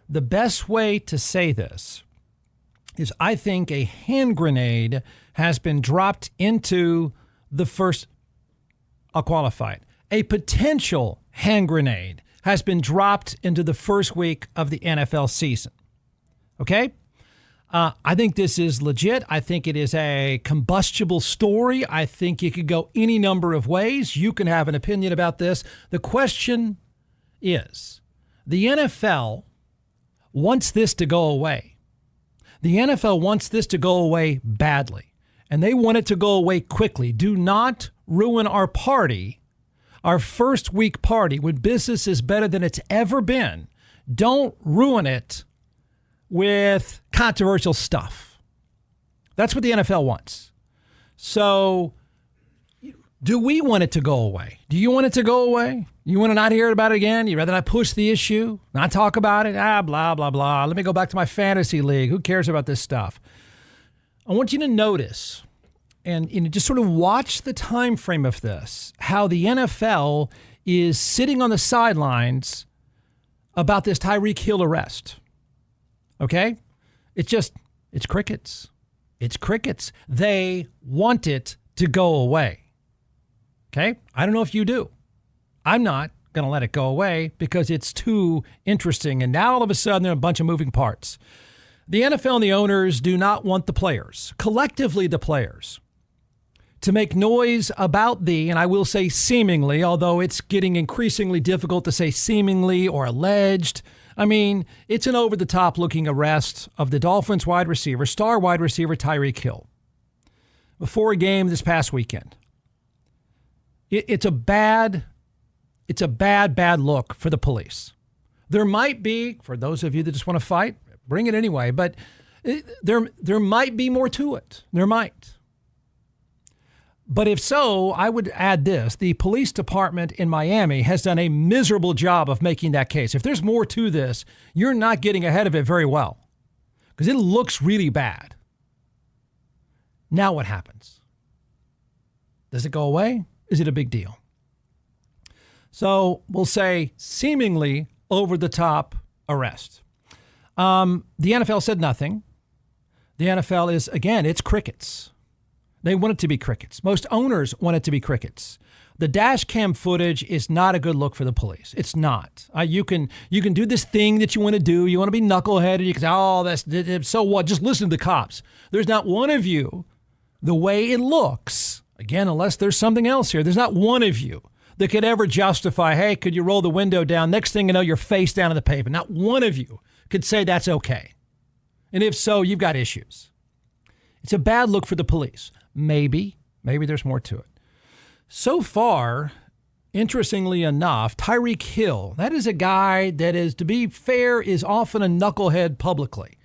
The best way to say this is I think a hand grenade has been dropped into the first, I'll qualify it, a potential hand grenade has been dropped into the first week of the NFL season. Okay? I think this is legit. I think it is a combustible story. I think it could go any number of ways. You can have an opinion about this. The question is, the NFL wants this to go away. The NFL wants this to go away badly, and they want it to go away quickly. Do not ruin our party, our first week party, when business is better than it's ever been. Don't ruin it with controversial stuff. That's what the NFL wants. So do we want it to go away? Do you want it to go away? You want to not hear about it again? You rather not push the issue, not talk about it? Blah, blah, blah. Let me go back to my fantasy league. Who cares about this stuff? I want you to notice and just sort of watch the time frame of this, how the NFL is sitting on the sidelines about this Tyreek Hill arrest. Okay? It's crickets. It's crickets. They want it to go away. Okay? I don't know if you do. I'm not going to let it go away because it's too interesting. And now all of a sudden there are a bunch of moving parts. The NFL and the owners do not want the players, collectively the players, to make noise about and I will say seemingly, although it's getting increasingly difficult to say seemingly or alleged. I mean, it's an over-the-top looking arrest of the Dolphins star wide receiver Tyreek Hill before a game this past weekend. It's a bad look for the police. There might be, for those of you that just want to fight, bring it anyway, but there might be more to it. There might. But if so, I would add this. The police department in Miami has done a miserable job of making that case. If there's more to this, you're not getting ahead of it very well because it looks really bad. Now what happens? Does it go away? Is it a big deal? So we'll say seemingly over-the-top arrest. The NFL said nothing. The NFL is, again, it's crickets. They want it to be crickets. Most owners want it to be crickets. The dash cam footage is not a good look for the police. It's not. You can do this thing that you want to do. You want to be knuckleheaded. You can say, that's so what? Just listen to the cops. There's not one of you, the way it looks, again, unless there's something else here, there's not one of you that could ever justify, hey, could you roll the window down? Next thing you know, you're face down in the pavement. Not one of you could say that's okay. And if so, you've got issues. It's a bad look for the police. Maybe there's more to it. So far, interestingly enough, Tyreek Hill, that is a guy that is, to be fair, is often a knucklehead publicly.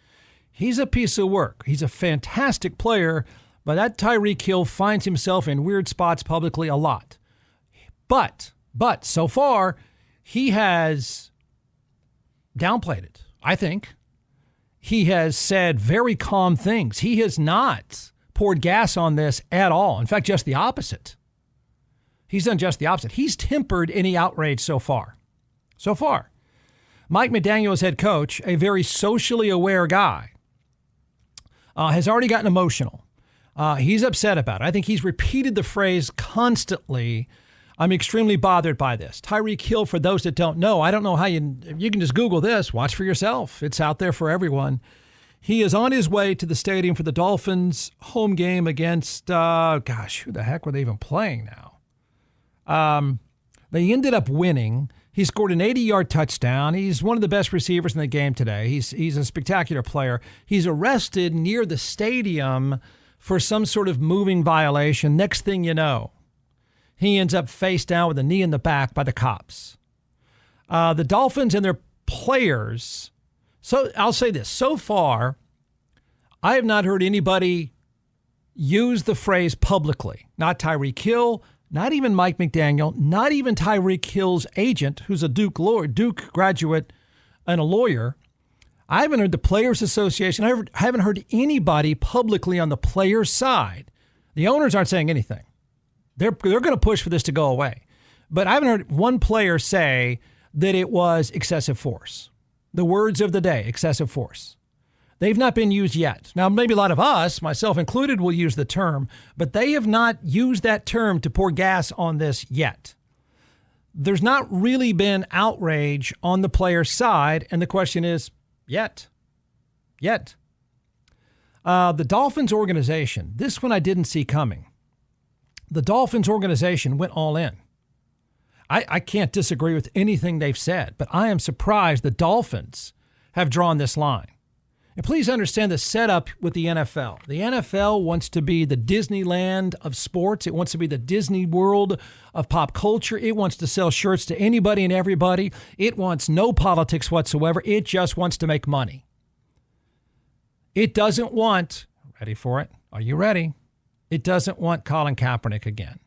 He's a piece of work. He's a fantastic player, but that Tyreek Hill finds himself in weird spots publicly a lot. But so far, he has downplayed it, I think. He has said very calm things. He has not poured gas on this at all. In fact, just the opposite. He's done just the opposite. He's tempered any outrage so far. Mike McDaniel, as head coach, a very socially aware guy, has already gotten emotional. He's upset about it. I think he's repeated the phrase constantly. I'm extremely bothered by this. Tyreek Hill, for those that don't know, I don't know how you can just Google this. Watch for yourself. It's out there for everyone. He is on his way to the stadium for the Dolphins home game against, who the heck were they even playing now? They ended up winning. He scored an 80-yard touchdown. He's one of the best receivers in the game today. He's a spectacular player. He's arrested near the stadium for some sort of moving violation. Next thing you know, he ends up face down with a knee in the back by the cops. The Dolphins and their players. So I'll say this. So far, I have not heard anybody use the phrase publicly. Not Tyreek Hill, not even Mike McDaniel, not even Tyreek Hill's agent, who's a Duke graduate and a lawyer. I haven't heard the Players Association. I haven't heard anybody publicly on the players' side. The owners aren't saying anything. They're going to push for this to go away. But I haven't heard one player say that it was excessive force. The words of the day, excessive force. They've not been used yet. Now, maybe a lot of us, myself included, will use the term, but they have not used that term to pour gas on this yet. There's not really been outrage on the player's side, and the question is, yet. The Dolphins organization, this one I didn't see coming. The Dolphins organization went all in. I can't disagree with anything they've said, but I am surprised the Dolphins have drawn this line. And please understand the setup with the NFL. The NFL wants to be the Disneyland of sports. It wants to be the Disney World of pop culture. It wants to sell shirts to anybody and everybody. It wants no politics whatsoever. It just wants to make money. It doesn't want, ready for it? Are you ready? It doesn't want Colin Kaepernick again.